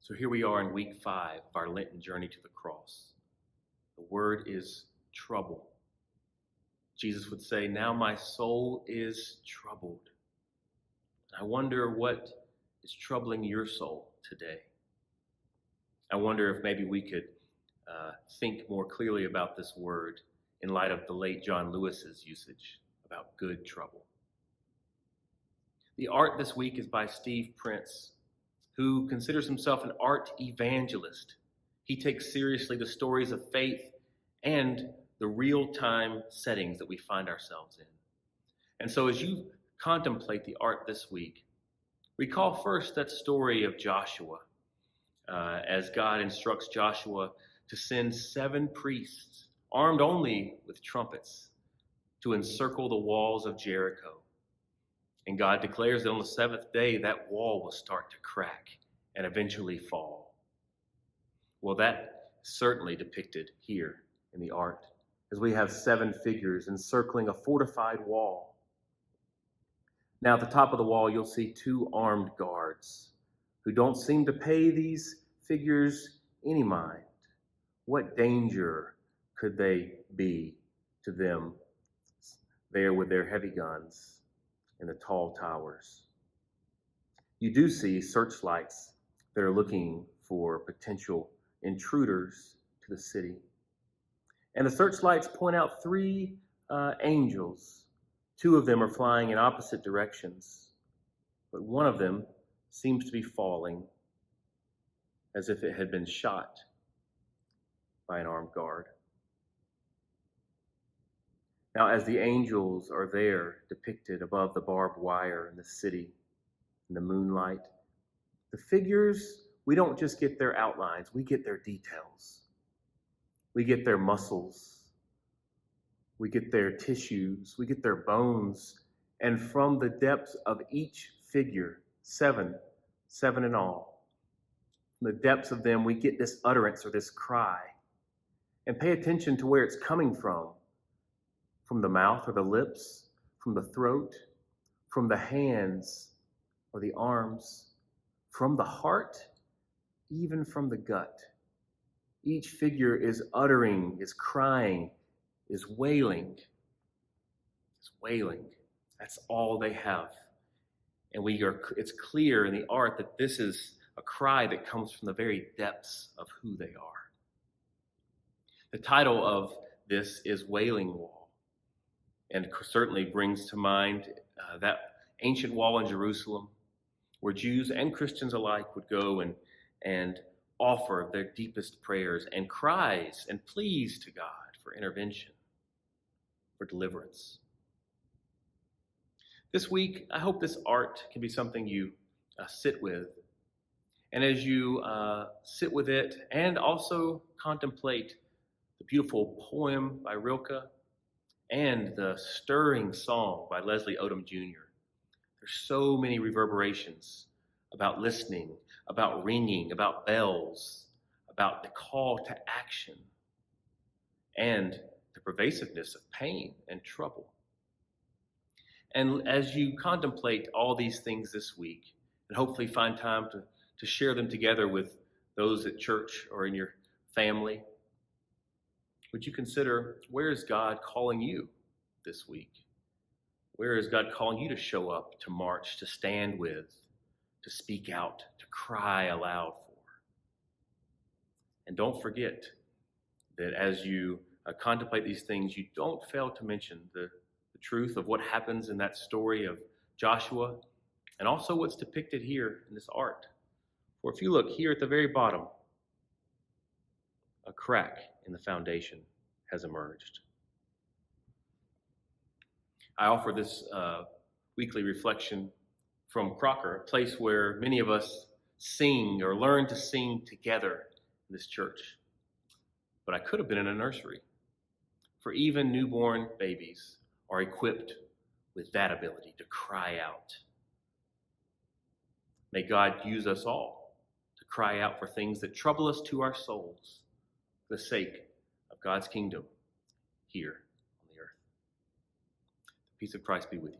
So here we are in week 5 of our Lenten journey to the cross. The word is trouble. Jesus would say, "Now my soul is troubled." I wonder what is troubling your soul today. I wonder if maybe we could think more clearly about this word in light of the late John Lewis's usage about good trouble. The art this week is by Steve Prince, who considers himself an art evangelist. He takes seriously the stories of faith and the real-time settings that we find ourselves in. And so as you contemplate the art this week, recall first that story of Joshua, as God instructs Joshua to send 7 priests, armed only with trumpets, to encircle the walls of Jericho. And God declares that on the 7th day, that wall will start to crack and eventually fall. Well, that is certainly depicted here in the art, as we have 7 figures encircling a fortified wall. Now, at the top of the wall, you'll see 2 armed guards who don't seem to pay these figures any mind. What danger could they be to them there with their heavy guns in the tall towers? You do see searchlights that are looking for potential intruders to the city. And the searchlights point out 3 angels. 2 of them are flying in opposite directions, but one of them seems to be falling as if it had been shot by an armed guard. Now, as the angels are there depicted above the barbed wire in the city, in the moonlight, the figures, we don't just get their outlines, we get their details. We get their muscles. We get their tissues. We get their bones. And from the depths of each figure, 7 in all, from the depths of them, we get this utterance or this cry. And pay attention to where it's coming from the mouth or the lips, from the throat, from the hands or the arms, from the heart, even from the gut. Each figure is uttering, is crying, is wailing. It's wailing. That's all they have. And it's clear in the art that this is a cry that comes from the very depths of who they are. The title of this is Wailing Wall, and certainly brings to mind that ancient wall in Jerusalem where Jews and Christians alike would go and offer their deepest prayers and cries and pleas to God for intervention, for deliverance. This week, I hope this art can be something you sit with. And as you sit with it and also contemplate the beautiful poem by Rilke and the stirring song by Leslie Odom Jr., there's so many reverberations about listening, about ringing, about bells, about the call to action, and the pervasiveness of pain and trouble. And as you contemplate all these things this week, and hopefully find time to share them together with those at church or in your family, would you consider, where is God calling you this week? Where is God calling you to show up, to march, to stand with, to speak out, to cry aloud for? And don't forget that as you contemplate these things, you don't fail to mention the truth of what happens in that story of Joshua, and also what's depicted here in this art. For if you look here at the very bottom, a crack in the foundation has emerged. I offer this weekly reflection from Crocker, a place where many of us sing or learn to sing together in this church. But I could have been in a nursery, for even newborn babies are equipped with that ability to cry out. May God use us all to cry out for things that trouble us to our souls for the sake of God's kingdom here on the earth. The peace of Christ be with you.